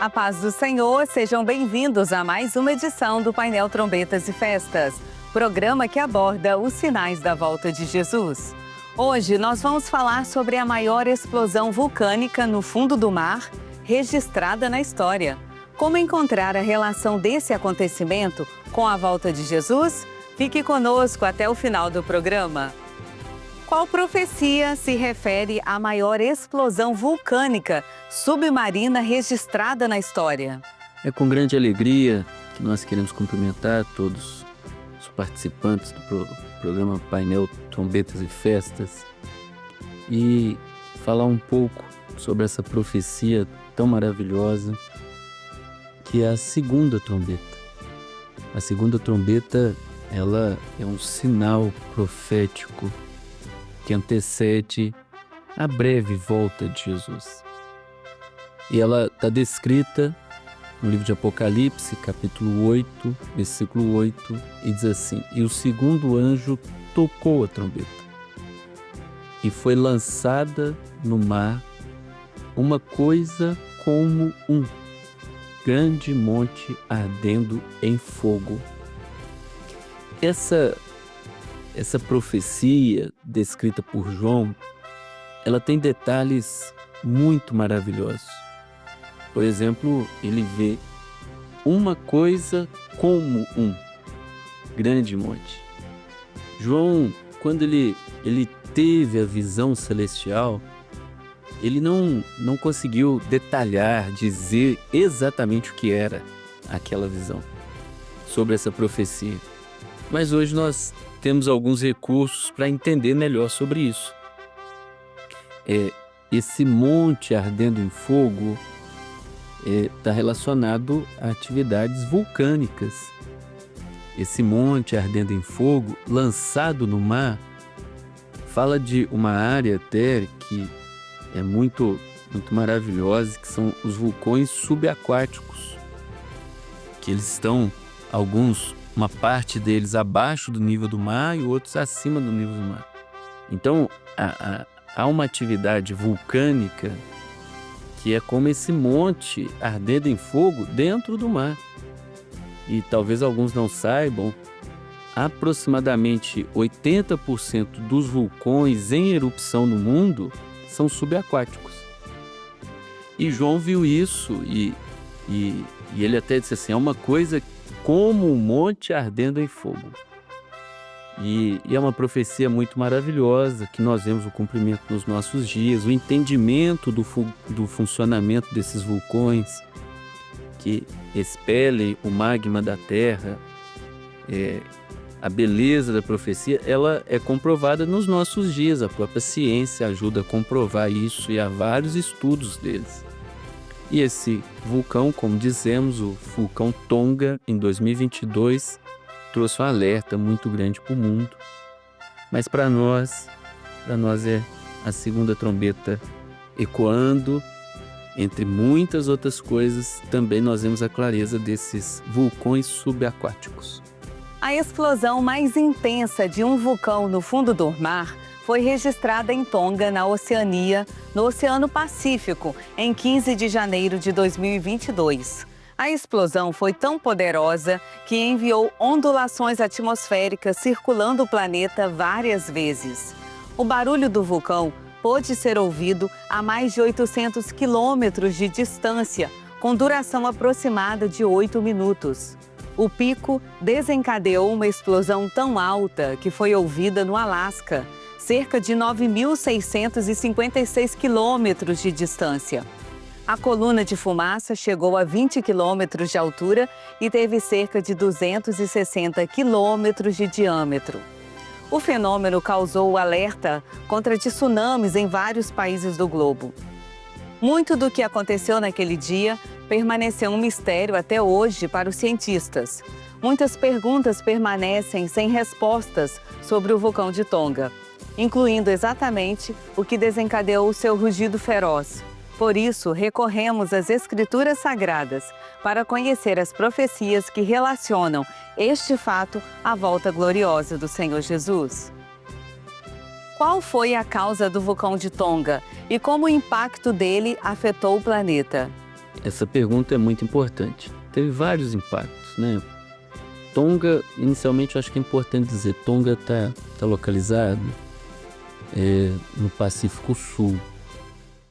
A paz do Senhor, sejam bem-vindos a mais uma edição do Painel Trombetas e Festas, programa que aborda os sinais da volta de Jesus. Hoje nós vamos falar sobre a maior explosão vulcânica no fundo do mar registrada na história. Como encontrar a relação desse acontecimento com a volta de Jesus? Fique conosco até o final do programa. Qual profecia se refere à maior explosão vulcânica submarina registrada na história? É com grande alegria que nós queremos cumprimentar todos os participantes do programa Painel Trombetas e Festas e falar um pouco sobre essa profecia tão maravilhosa que é a segunda trombeta. A segunda trombeta, ela é um sinal profético que antecede a breve volta de Jesus. E ela está descrita no livro de Apocalipse, capítulo 8, versículo 8, e diz assim: "E o segundo anjo tocou a trombeta, e foi lançada no mar uma coisa como um grande monte ardendo em fogo." Essa profecia descrita por João, ela tem detalhes muito maravilhosos. Por exemplo, ele vê uma coisa como um grande monte. João, quando ele teve a visão celestial, ele não conseguiu detalhar, dizer exatamente o que era aquela visão sobre essa profecia. Mas hoje nós temos alguns recursos para entender melhor sobre isso. Esse monte ardendo em fogo está relacionado a atividades vulcânicas. Esse monte ardendo em fogo, lançado no mar, fala de uma área até que é muito, muito maravilhosa, que são os vulcões subaquáticos, que eles estão, uma parte deles abaixo do nível do mar e outros acima do nível do mar. Então, há uma atividade vulcânica que é como esse monte ardendo em fogo dentro do mar. E talvez alguns não saibam, aproximadamente 80% dos vulcões em erupção no mundo são subaquáticos. E João viu isso e ele até disse assim: é uma coisa como um monte ardendo em fogo. E é uma profecia muito maravilhosa, que nós vemos o cumprimento nos nossos dias, o entendimento do funcionamento desses vulcões que expelem o magma da terra. A beleza da profecia, ela é comprovada nos nossos dias. A própria ciência ajuda a comprovar isso e há vários estudos deles. E esse vulcão, como dizemos, o vulcão Tonga, em 2022, trouxe um alerta muito grande para o mundo. Mas para nós é a segunda trombeta ecoando. Entre muitas outras coisas, também nós vemos a clareza desses vulcões subaquáticos. A explosão mais intensa de um vulcão no fundo do mar foi registrada em Tonga, na Oceania, no Oceano Pacífico, em 15 de janeiro de 2022. A explosão foi tão poderosa que enviou ondulações atmosféricas circulando o planeta várias vezes. O barulho do vulcão pôde ser ouvido a mais de 800 quilômetros de distância, com duração aproximada de 8 minutos. O pico desencadeou uma explosão tão alta que foi ouvida no Alasca, cerca de 9.656 quilômetros de distância. A coluna de fumaça chegou a 20 quilômetros de altura e teve cerca de 260 quilômetros de diâmetro. O fenômeno causou alerta contra tsunamis em vários países do globo. Muito do que aconteceu naquele dia permaneceu um mistério até hoje para os cientistas. Muitas perguntas permanecem sem respostas sobre o vulcão de Tonga, incluindo exatamente o que desencadeou o seu rugido feroz. Por isso, recorremos às Escrituras Sagradas para conhecer as profecias que relacionam este fato à volta gloriosa do Senhor Jesus. Qual foi a causa do vulcão de Tonga e como o impacto dele afetou o planeta? Essa pergunta é muito importante. Teve vários impactos, né? Tonga, inicialmente eu acho que é importante dizer, Tonga está localizado no Pacífico Sul.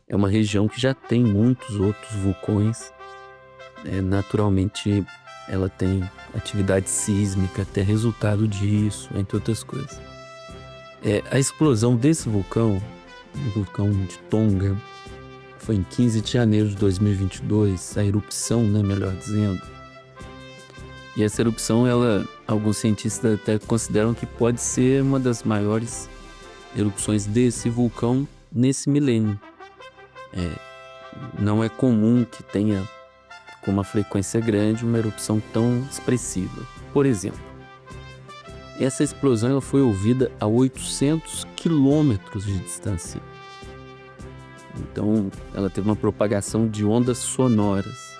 É uma região que já tem muitos outros vulcões. Naturalmente, ela tem atividade sísmica, até resultado disso, entre outras coisas. A explosão desse vulcão, o vulcão de Tonga, foi em 15 de janeiro de 2022, a erupção, né, melhor dizendo. E essa erupção, alguns cientistas até consideram que pode ser uma das maiores erupções desse vulcão nesse milênio. Não é comum que tenha com uma frequência grande uma erupção tão expressiva. Por exemplo, essa explosão ela foi ouvida a 800 quilômetros de distância. Então, ela teve uma propagação de ondas sonoras.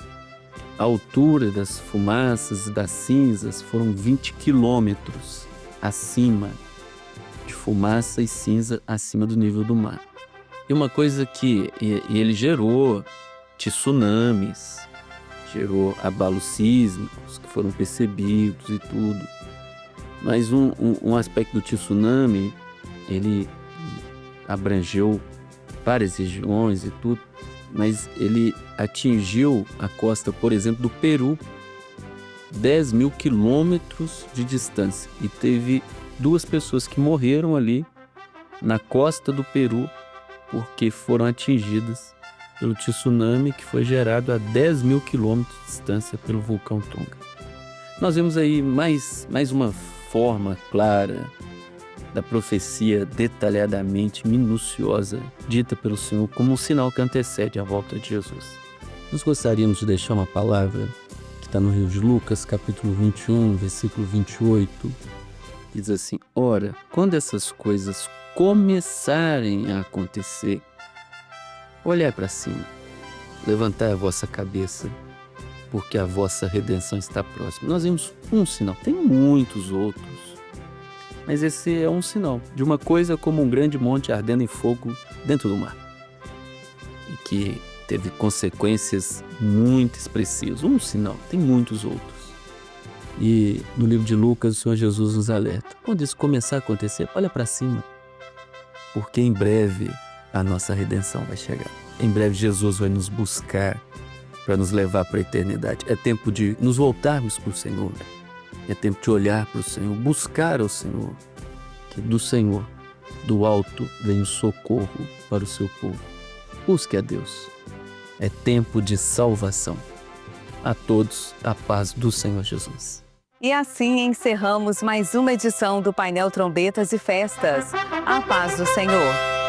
A altura das fumaças e das cinzas foram 20 quilômetros acima de fumaça e cinza acima do nível do mar. E uma coisa que ele gerou tsunamis, gerou abalos sísmicos que foram percebidos e tudo. Mas um aspecto do tsunami, ele abrangeu várias regiões e tudo, mas ele atingiu a costa, por exemplo, do Peru, 10 mil quilômetros de distância. E teve 2 pessoas que morreram ali na costa do Peru porque foram atingidas pelo tsunami que foi gerado a 10 mil quilômetros de distância pelo vulcão Tonga. Nós vemos aí mais uma forma clara da profecia detalhadamente minuciosa dita pelo Senhor como um sinal que antecede a volta de Jesus. Nós gostaríamos de deixar uma palavra que está no livro de Lucas, capítulo 21, versículo 28, que diz assim: ora, quando essas coisas começarem a acontecer, olhai para cima, levantai a vossa cabeça, porque a vossa redenção está próxima. Nós vimos um sinal, tem muitos outros, mas esse é um sinal de uma coisa como um grande monte ardendo em fogo dentro do mar e que teve consequências muito expressivas. Um sinal, tem muitos outros. E no livro de Lucas, o Senhor Jesus nos alerta: quando isso começar a acontecer, olha para cima, porque em breve a nossa redenção vai chegar. Em breve Jesus vai nos buscar para nos levar para a eternidade. É tempo de nos voltarmos para o Senhor. É tempo de olhar para o Senhor, buscar ao Senhor. Que do Senhor, do alto, vem o socorro para o seu povo. Busque a Deus. É tempo de salvação. A todos, a paz do Senhor Jesus. E assim encerramos mais uma edição do Painel Trombetas e Festas. A paz do Senhor.